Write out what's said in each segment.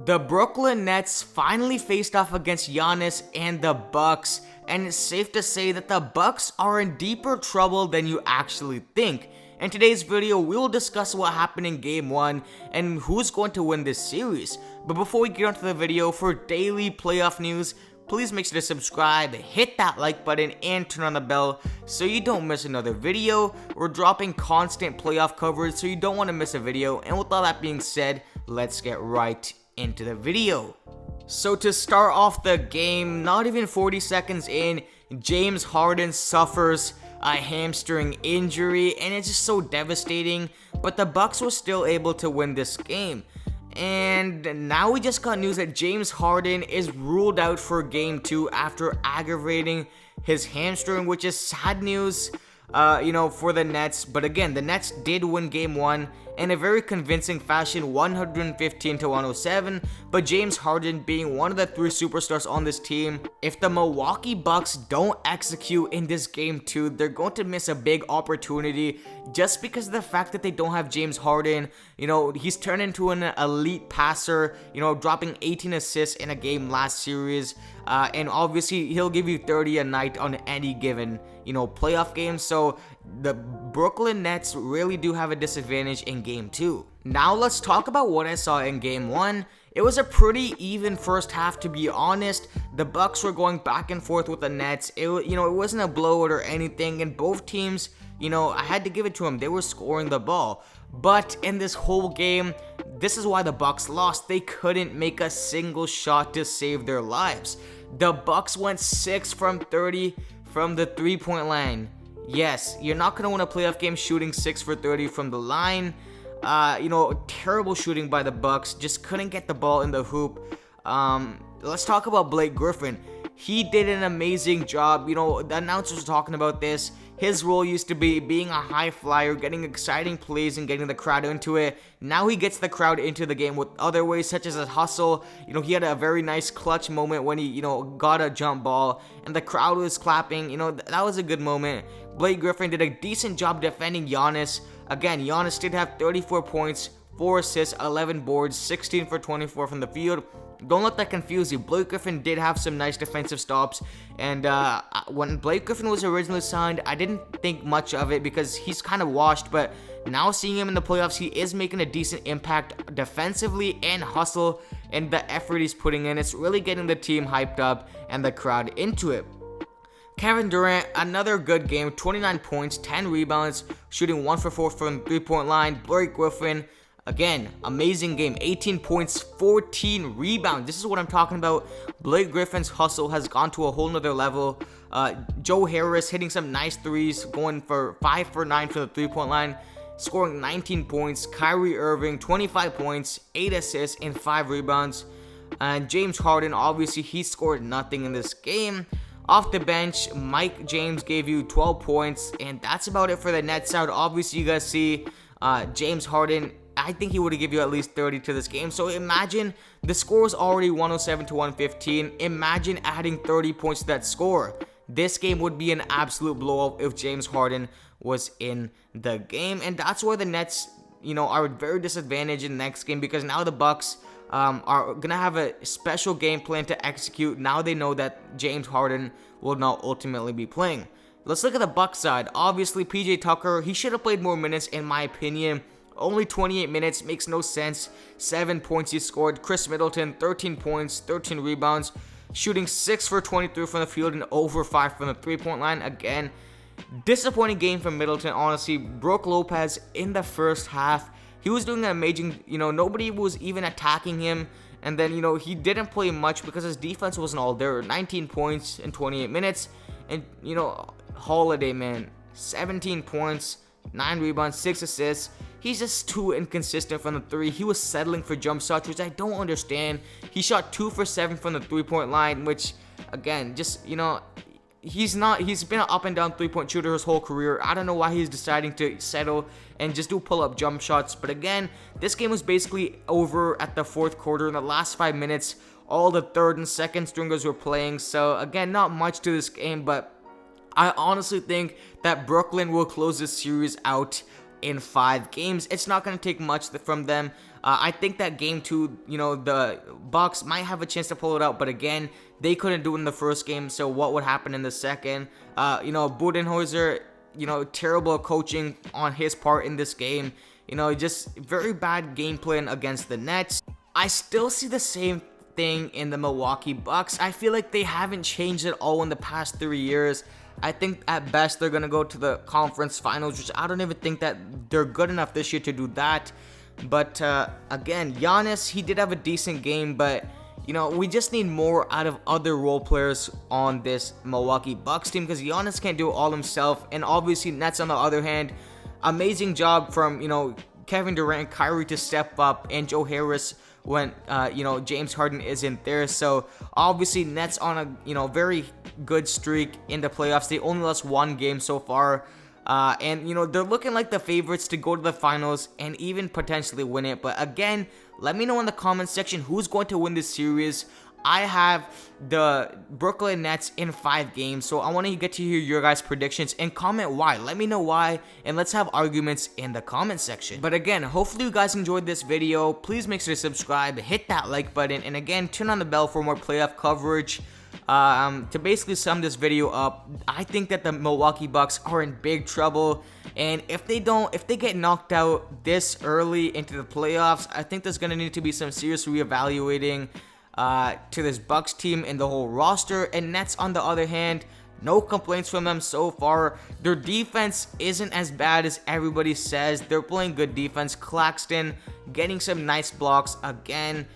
The Brooklyn Nets finally faced off against Giannis and the Bucks, and it's safe to say that the Bucks are in deeper trouble than you actually think. In today's video, we will discuss what happened in Game 1 and who's going to win this series. But before we get onto the video, for daily playoff news, please make sure to subscribe, hit that like button, and turn on the bell so you don't miss another video. We're dropping constant playoff coverage, so you don't want to miss a video. And with all that being said, let's get right into the video. So to start off the game, not even 40 seconds in, James Harden suffers a hamstring injury, and it's just so devastating, but the Bucks were still able to win this game. And now we just got news that James Harden is ruled out for Game 2 after aggravating his hamstring, which is sad news, for the Nets. But again, the Nets did win Game 1 in a very convincing fashion, 115-107, but James Harden being one of the three superstars on this team, if the Milwaukee Bucks don't execute in this Game 2, they're going to miss a big opportunity just because of the fact that they don't have James Harden. He's turned into an elite passer, dropping 18 assists in a game last series, and obviously he'll give you 30 a night on any given playoff game. So the Brooklyn Nets really do have a disadvantage in Game 2. Now let's talk about what I saw in Game 1. It was a pretty even first half, to be honest. The Bucks were going back and forth with the Nets. It wasn't a blowout or anything, and both teams, I had to give it to them. They were scoring the ball. But in this whole game, this is why the Bucks lost. They couldn't make a single shot to save their lives. The Bucks went 6 from 30 from the three-point line. Yes, you're not going to win a playoff game shooting 6 for 30 from the line. Terrible shooting by the Bucks. Just couldn't get the ball in the hoop. Let's talk about Blake Griffin. He did an amazing job. The announcers were talking about this. His role used to be being a high flyer, getting exciting plays and getting the crowd into it. Now he gets the crowd into the game with other ways, such as a hustle. He had a very nice clutch moment when he, got a jump ball and the crowd was clapping. That was a good moment. Blake Griffin did a decent job defending Giannis. Again, Giannis did have 34 points, 4 assists, 11 boards, 16 for 24 from the field. Don't let that confuse you. Blake Griffin did have some nice defensive stops, and when Blake Griffin was originally signed, I didn't think much of it because he's kind of washed, but now seeing him in the playoffs, he is making a decent impact defensively and hustle, and the effort he's putting in, it's really getting the team hyped up and the crowd into it. Kevin Durant, another good game, 29 points, 10 rebounds, shooting 1 for 4 from the three-point line. Blake Griffin, again, amazing game, 18 points, 14 rebounds. This is what I'm talking about. Blake Griffin's hustle has gone to a whole nother level. Joe Harris hitting some nice threes, going for 5 for 9 from the three-point line, scoring 19 points. Kyrie Irving, 25 points, 8 assists, and 5 rebounds. And James Harden, obviously, he scored nothing in this game. Off the bench, Mike James gave you 12 points, and that's about it for the Nets side. Obviously, you guys see James Harden, I think he would have given you at least 30 to this game. So imagine the score was already 107-115. Imagine adding 30 points to that score. This game would be an absolute blowout if James Harden was in the game, and that's where the Nets, are very disadvantaged in the next game because now the Bucks are going to have a special game plan to execute. Now they know that James Harden will not ultimately be playing. Let's look at the Bucks side. Obviously, PJ Tucker, he should have played more minutes in my opinion. Only 28 minutes, makes no sense. 7 points he scored. Chris Middleton, 13 points, 13 rebounds, shooting 6 for 23 from the field and over 5 from the three-point line. Again, disappointing game from Middleton, honestly. Brook Lopez in the first half, he was doing an amazing, nobody was even attacking him. And then, he didn't play much because his defense wasn't all there. 19 points in 28 minutes. And, Holiday, man, 17 points, 9 rebounds, 6 assists. He's just too inconsistent from the three. He was settling for jump shots, which I don't understand. He shot 2 for 7 from the three-point line, which, again, just, he's been an up and down three-point shooter his whole career. I don't know why he's deciding to settle and just do pull-up jump shots. But again, this game was basically over at the fourth quarter. In the last 5 minutes, all the third and second stringers were playing. So again, not much to this game, but I honestly think that Brooklyn will close this series out in 5 games. It's not going to take much from them. I think that game 2, the Bucks might have a chance to pull it out, but again, they couldn't do it in the first game, so what would happen in the second? Budenholzer, terrible coaching on his part in this game. Just very bad game plan against the Nets. I still see the same thing in the Milwaukee Bucks. I feel like they haven't changed at all in the past 3 years. I think at best they're going to go to the conference finals, which I don't even think that they're good enough this year to do that. But again, Giannis, he did have a decent game, but we just need more out of other role players on this Milwaukee Bucks team, because Giannis can't do it all himself. And obviously Nets, on the other hand, amazing job from Kevin Durant, Kyrie to step up, and Joe Harris when James Harden isn't there. So obviously Nets on a very good streak in the playoffs. They only lost 1 game so far. And they're looking like the favorites to go to the finals and even potentially win it. But again, let me know in the comment section who's going to win this series. I have the Brooklyn Nets in 5 games, so I want to get to hear your guys' predictions and comment why. Let me know why, and let's have arguments in the comment section. But again, hopefully you guys enjoyed this video. Please make sure to subscribe, hit that like button, and again, turn on the bell for more playoff coverage. To basically sum this video up, I think that the Milwaukee Bucks are in big trouble, and if they get knocked out this early into the playoffs, I think there's gonna need to be some serious reevaluating to this Bucks team and the whole roster. And Nets, on the other hand, no complaints from them so far. Their defense isn't as bad as everybody says. They're playing good defense. Claxton getting some nice blocks again.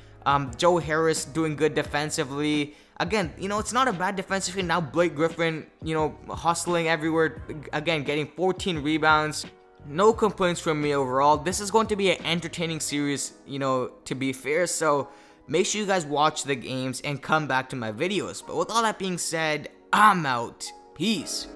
Joe Harris doing good defensively. Again, it's not a bad defensively. Now Blake Griffin, hustling everywhere. Again, getting 14 rebounds. No complaints from me overall. This is going to be an entertaining series, to be fair. So make sure you guys watch the games and come back to my videos. But with all that being said, I'm out. Peace.